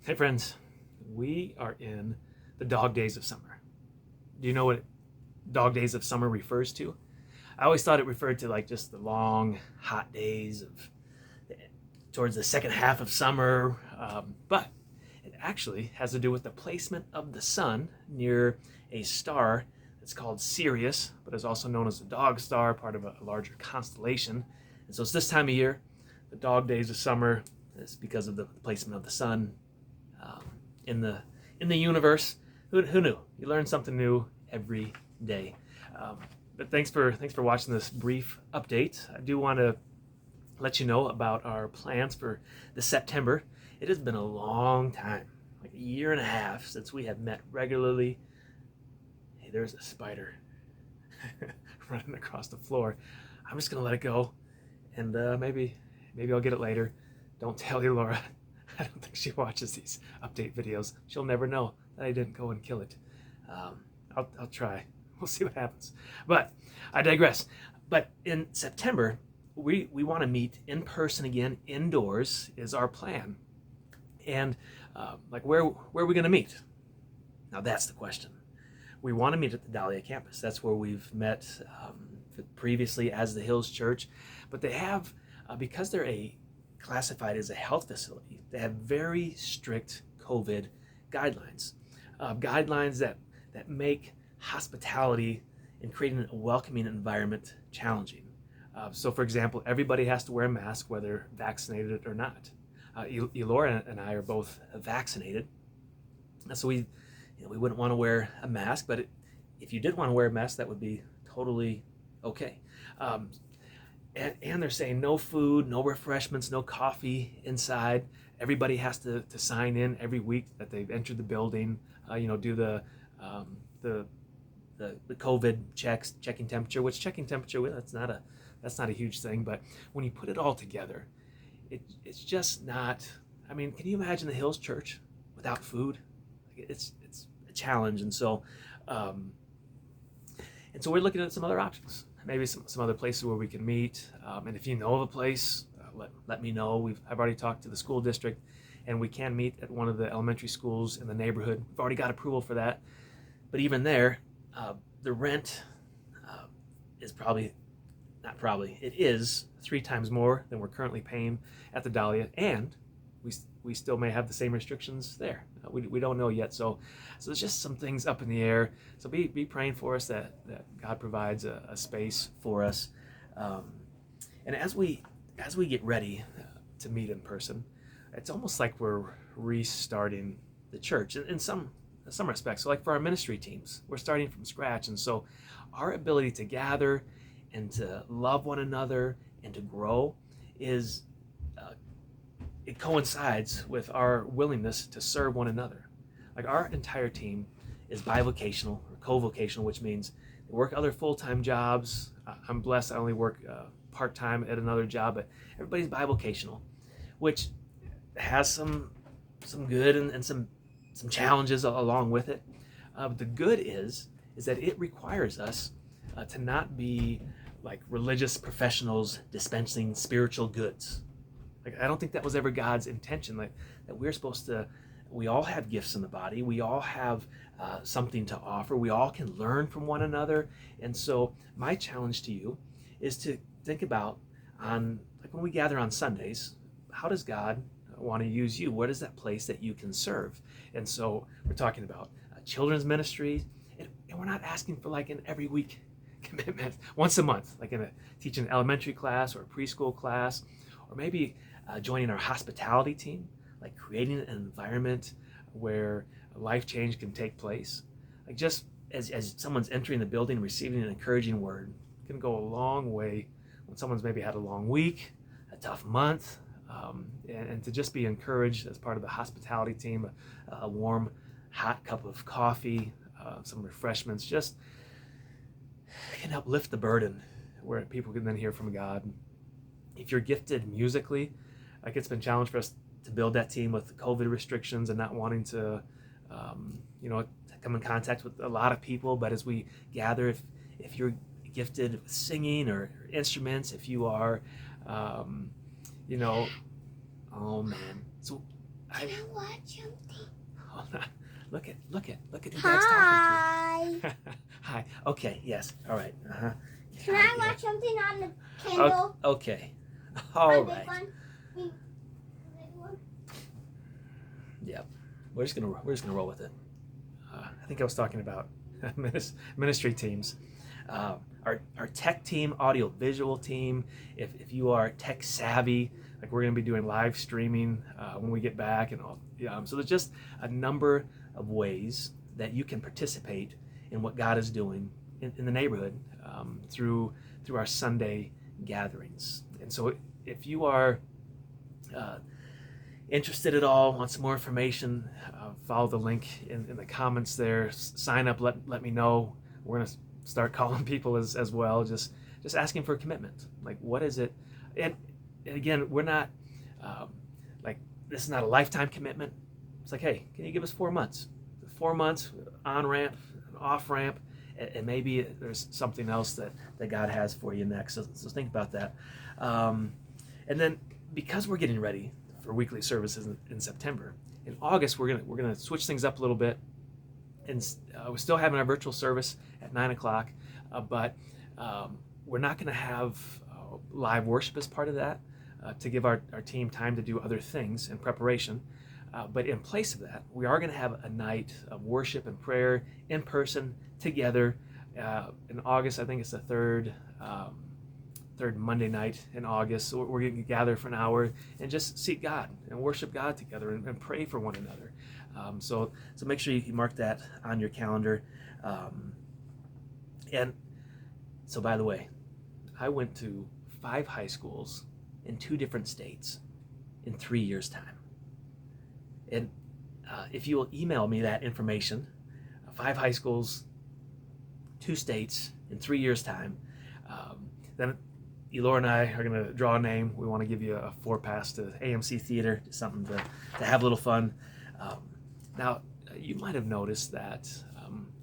Hey friends, we are in the dog days of summer. Do you know what dog days of summer refers to? I always thought it referred to like just the long, hot days of towards the second half of summer, but it actually has to do with the placement of the sun near a star that's called Sirius, but is also known as the dog star, part of a larger constellation. And so it's this time of year, the dog days of summer, is because of the placement of the sun um, in the universe. Who knew? You learn something new every day. But thanks for watching this brief update. I do want to let you know about our plans for this September. It has been a long time, like a year and a half, since we have met regularly. Hey, there's a spider running across the floor. I'm just gonna let it go, and maybe I'll get it later. Don't tell you, Laura. I don't think she watches these update videos. She'll never know that I didn't go and kill it. I'll try. We'll see what happens. But I digress. But in September, we want to meet in person again, indoors is our plan. And like where are we going to meet? Now that's the question. We want to meet at the Dahlia campus. That's where we've met previously as the Hills Church. But they have, because they're classified as a health facility, they have very strict COVID guidelines. Guidelines that make hospitality and creating a welcoming environment challenging. So for example, everybody has to wear a mask whether vaccinated or not. Elora and I are both vaccinated. So we wouldn't want to wear a mask, but if you did want to wear a mask, that would be totally okay. And they're saying no food, no refreshments, no coffee inside. Everybody has to sign in every week that they've entered the building. Do the COVID checks, checking temperature. Which checking temperature, that's not a huge thing. But when you put it all together, it's just not. I mean, can you imagine the Hills Church without food? It's a challenge, and so we're looking at some other options. Maybe some other places where we can meet. And if you know of a place, let me know. I've already talked to the school district, and we can meet at one of the elementary schools in the neighborhood. We've already got approval for that. But even there, the rent is it is 3 times more than we're currently paying at the Dahlia, and we still may have the same restrictions there. We don't know yet, so there's just some things up in the air. So be praying for us that God provides a space for us, and as we get ready to meet in person, it's almost like we're restarting the church in some respects. So like for our ministry teams, we're starting from scratch, and so our ability to gather and to love one another and to grow is it coincides with our willingness to serve one another. Like our entire team is bivocational or co-vocational, which means they work other full-time jobs. I'm blessed, I only work part-time at another job, but everybody's bivocational, which has some good and some challenges along with it. But the good is that it requires us to not be like religious professionals dispensing spiritual goods. Like I don't think that was ever God's intention. Like that we're supposed to. We all have gifts in the body. We all have something to offer. We all can learn from one another. And so my challenge to you is to think about like when we gather on Sundays, how does God want to use you? What is that place that you can serve? And so we're talking about children's ministry, and we're not asking for like an every week commitment, once a month, like teaching an elementary class or a preschool class, or maybe joining our hospitality team, like creating an environment where life change can take place. Like just as someone's entering the building, receiving an encouraging word can go a long way when someone's maybe had a long week, a tough month, and to just be encouraged as part of the hospitality team, a warm, hot cup of coffee, some refreshments, just can help lift the burden where people can then hear from God. If you're gifted musically, like it's been a challenge for us to build that team with COVID restrictions and not wanting to, come in contact with a lot of people. But as we gather, if you're gifted with singing or instruments, if you are, oh man. So Can I watch something? Hold on. Look at who Dad's Hi. talking to. Hi. Okay. Yes. All right. Uh-huh. Can I watch something on the Kindle? Okay. All My right. big one? The big one? Yep. We're just gonna roll with it. I think I was talking about ministry teams. Our tech team, audio visual team. If you are tech savvy, like we're gonna be doing live streaming when we get back, and all. So there's just a number of ways that you can participate in what God is doing in the neighborhood through our Sunday gatherings. And so if you are interested at all, want some more information, follow the link in the comments there. Sign up, let me know. We're gonna start calling people as well, just asking for a commitment. Like, what is it? And again, we're not like, this is not a lifetime commitment. It's like, hey, can you give us 4 months? 4 months on ramp, off ramp, and maybe there's something else that God has for you next. So think about that. And then, because we're getting ready for weekly services in September, in August we're gonna switch things up a little bit, and we're still having our virtual service at 9 o'clock, but we're not gonna have live worship as part of that to give our team time to do other things in preparation. But in place of that, we are going to have a night of worship and prayer in person together in August. I think it's the third Monday night in August. So we're going to gather for an hour and just seek God and worship God together and pray for one another. So make sure you mark that on your calendar. And so, by the way, I went to 5 high schools in 2 different states in 3 years' time. And if you will email me that information, 5 high schools, 2 states in 3 years' time, then Elora and I are going to draw a name. We want to give you a 4 pass to AMC Theater, just something to have a little fun. Now, you might have noticed that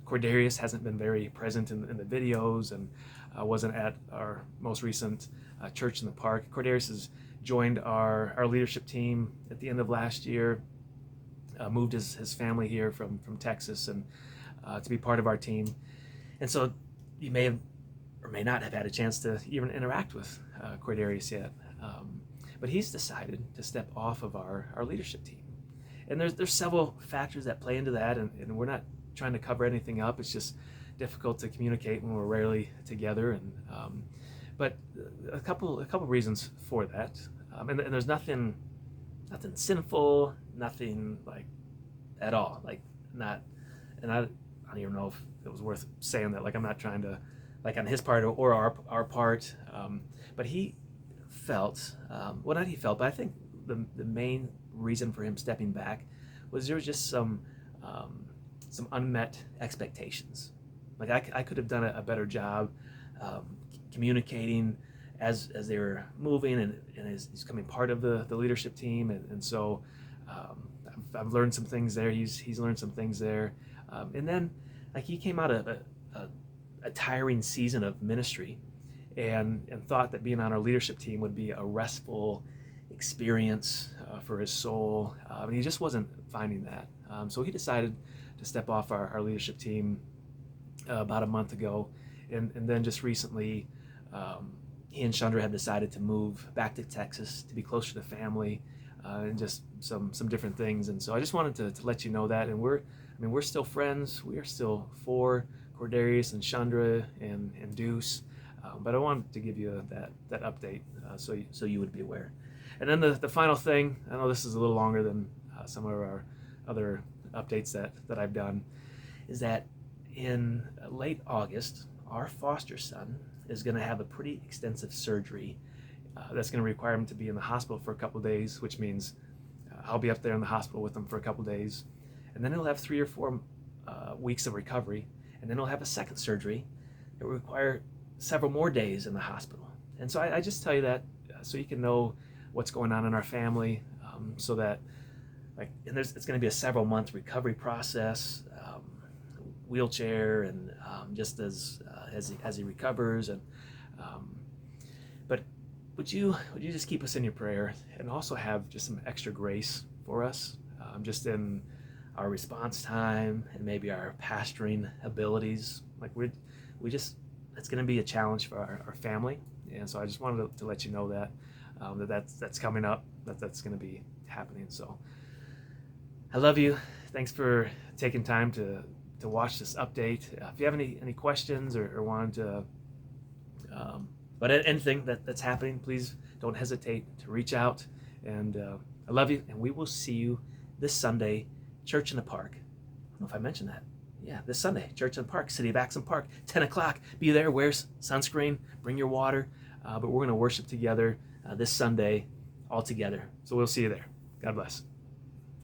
Cordarius hasn't been very present in the videos and wasn't at our most recent Church in the Park. Cordarius has joined our leadership team at the end of last year. Moved his family here from Texas and to be part of our team. And so you may have or may not have had a chance to even interact with Cordarius yet. But he's decided to step off of our leadership team. And there's several factors that play into that, and we're not trying to cover anything up. It's just difficult to communicate when we're rarely together. And but a couple reasons for that. And there's nothing sinful, nothing like at all, like not, and I don't even know if it was worth saying that, like I'm not trying to, like on his part or our part, but he felt, well not he felt, but I think the main reason for him stepping back was there was just some unmet expectations. Like I could have done a better job communicating as they were moving and he's becoming part of the leadership team, and so I've learned some things there. He's learned some things there, and then like he came out of a tiring season of ministry, and thought that being on our leadership team would be a restful experience for his soul, and he just wasn't finding that. So he decided to step off our leadership team about a month ago, and then just recently. He and Chandra have decided to move back to Texas to be closer to family, and just some different things. And so I just wanted to let you know that. And we're still friends. We are still for Cordarius and Chandra and Deuce. But I wanted to give you that update so you would be aware. And then the final thing, I know this is a little longer than some of our other updates that I've done, is that in late August, our foster son is going to have a pretty extensive surgery that's going to require him to be in the hospital for a couple of days, which means I'll be up there in the hospital with him for a couple of days, and then he'll have 3 or 4 weeks of recovery, and then he'll have a second surgery that will require several more days in the hospital. And so I just tell you that so you can know what's going on in our family, so that it's going to be a several month recovery process, wheelchair, and just as he recovers, and but would you just keep us in your prayer, and also have just some extra grace for us, just in our response time and maybe our pastoring abilities. Like we just, it's going to be a challenge for our family. And so I just wanted to let you know that, that's coming up, that's going to be happening. So I love you. Thanks for taking time to watch this update. If you have any questions or want to, but anything that's happening, please don't hesitate to reach out. And I love you, and we will see you this Sunday, Church in the Park. I don't know if I mentioned that. Yeah, this Sunday, Church in the Park, City of Axon Park, 10 o'clock. Be there, wear sunscreen, bring your water. But we're going to worship together this Sunday all together. So we'll see you there. God bless.